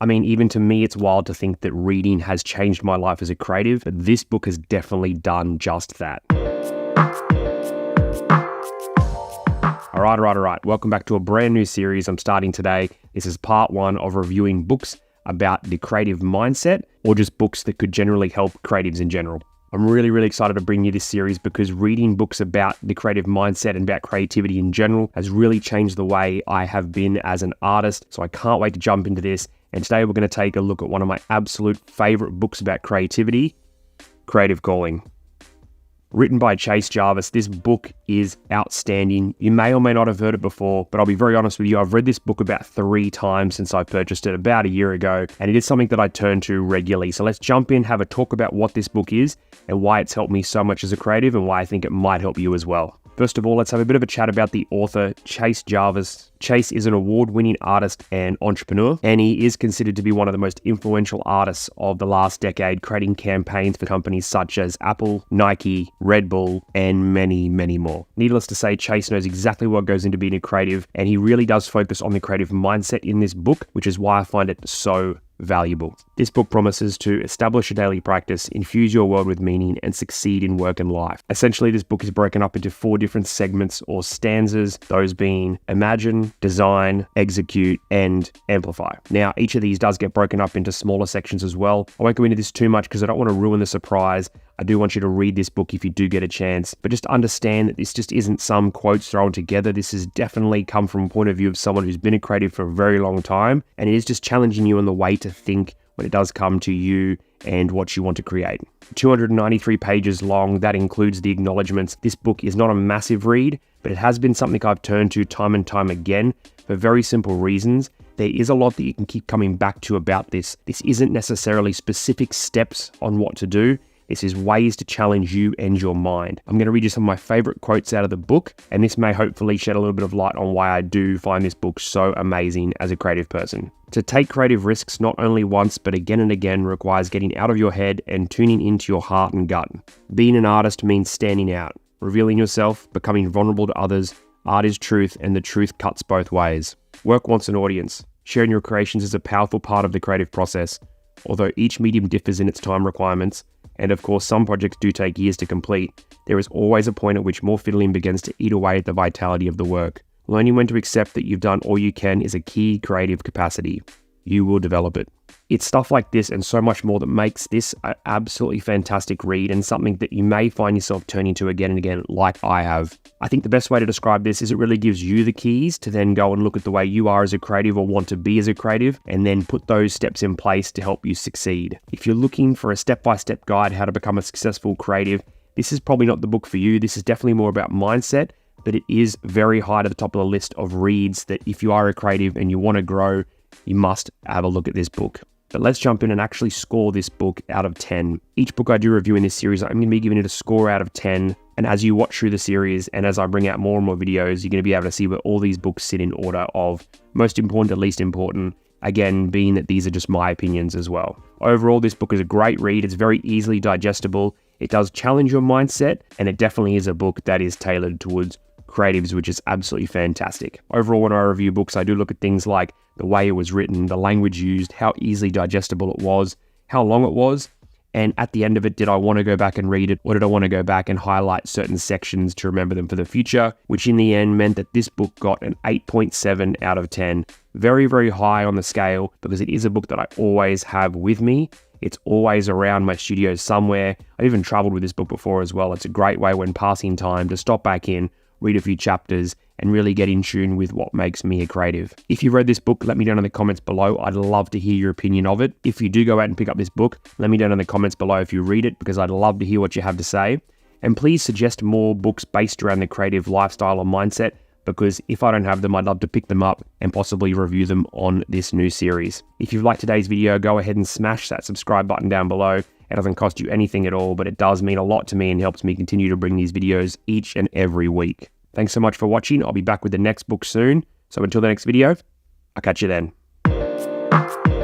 I mean, even to me, it's wild to think that reading has changed my life as a creative, but this book has definitely done just that. All right. Welcome back to a brand new series I'm starting today. This is part 1 of reviewing books about the creative mindset, or just books that could generally help creatives in general. I'm really excited to bring you this series because reading books about the creative mindset and about creativity in general has really changed the way I have been as an artist. So I can't wait to jump into this. And today we're going to take a look at one of my absolute favorite books about creativity, Creative Calling. Written by Chase Jarvis, this book is outstanding. You may or may not have heard it before, but I'll be very honest with you, I've read this book about 3 times since I purchased it about a year ago, and it is something that I turn to regularly. So let's jump in, have a talk about what this book is and why it's helped me so much as a creative and why I think it might help you as well. First of all, let's have a bit of a chat about the author, Chase Jarvis. Chase is an award-winning artist and entrepreneur, and he is considered to be one of the most influential artists of the last decade, creating campaigns for companies such as Apple, Nike, Red Bull, and many more. Needless to say, Chase knows exactly what goes into being a creative, and he really does focus on the creative mindset in this book, which is why I find it so valuable. This book promises to establish a daily practice, infuse your world with meaning, and succeed in work and life. Essentially, this book is broken up into 4 different segments or stanzas, those being imagine, design, execute, and amplify. Now, each of these does get broken up into smaller sections as well. I won't go into this too much because I don't want to ruin the surprise. I do want you to read this book if you do get a chance, but just understand that this just isn't some quotes thrown together. This has definitely come from a point of view of someone who's been a creative for a very long time, and it is just challenging you on the way to think when it does come to you and what you want to create. 293 pages long, that includes the acknowledgements. This book is not a massive read, but it has been something I've turned to time and time again for very simple reasons. There is a lot that you can keep coming back to about this. This isn't necessarily specific steps on what to do. This is ways to challenge you and your mind. I'm going to read you some of my favorite quotes out of the book, and this may hopefully shed a little bit of light on why I do find this book so amazing as a creative person. To take creative risks not only once, but again and again requires getting out of your head and tuning into your heart and gut. Being an artist means standing out, revealing yourself, becoming vulnerable to others. Art is truth, and the truth cuts both ways. Work wants an audience. Sharing your creations is a powerful part of the creative process. Although each medium differs in its time requirements, and of course some projects do take years to complete, there is always a point at which more fiddling begins to eat away at the vitality of the work. Learning when to accept that you've done all you can is a key creative capacity. You will develop it. It's stuff like this and so much more that makes this an absolutely fantastic read, and something that you may find yourself turning to again and again like I have. I think the best way to describe this is it really gives you the keys to then go and look at the way you are as a creative or want to be as a creative, and then put those steps in place to help you succeed. If you're looking for a step-by-step guide how to become a successful creative, this is probably not the book for you. This is definitely more about mindset, but it is very high to the top of the list of reads that if you are a creative and you want to grow, you must have a look at this book. But let's jump in and actually score this book out of 10. Each book I do review in this series, I'm going to be giving it a score out of 10. And as you watch through the series and as I bring out more and more videos, you're going to be able to see where all these books sit in order of most important to least important. Again, being that these are just my opinions as well. Overall, this book is a great read. It's very easily digestible. It does challenge your mindset, and it definitely is a book that is tailored towards creatives, which is absolutely fantastic. Overall, when I review books, I do look at things like the way it was written, the language used, how easily digestible it was, how long it was, and at the end of it, did I want to go back and read it, or did I want to go back and highlight certain sections to remember them for the future, which in the end meant that this book got an 8.7 out of 10. Very high on the scale, because it is a book that I always have with me. It's always around my studio somewhere. I've even traveled with this book before as well. It's a great way when passing time to stop back in, read a few chapters, and really get in tune with what makes me a creative. If you've read this book, let me know in the comments below. I'd love to hear your opinion of it. If you do go out and pick up this book, let me know in the comments below if you read it, because I'd love to hear what you have to say. And please suggest more books based around the creative lifestyle or mindset, because if I don't have them, I'd love to pick them up and possibly review them on this new series. If you've liked today's video, go ahead and smash that subscribe button down below. It doesn't cost you anything at all, but it does mean a lot to me and helps me continue to bring these videos each and every week. Thanks so much for watching. I'll be back with the next book soon. So until the next video, I'll catch you then.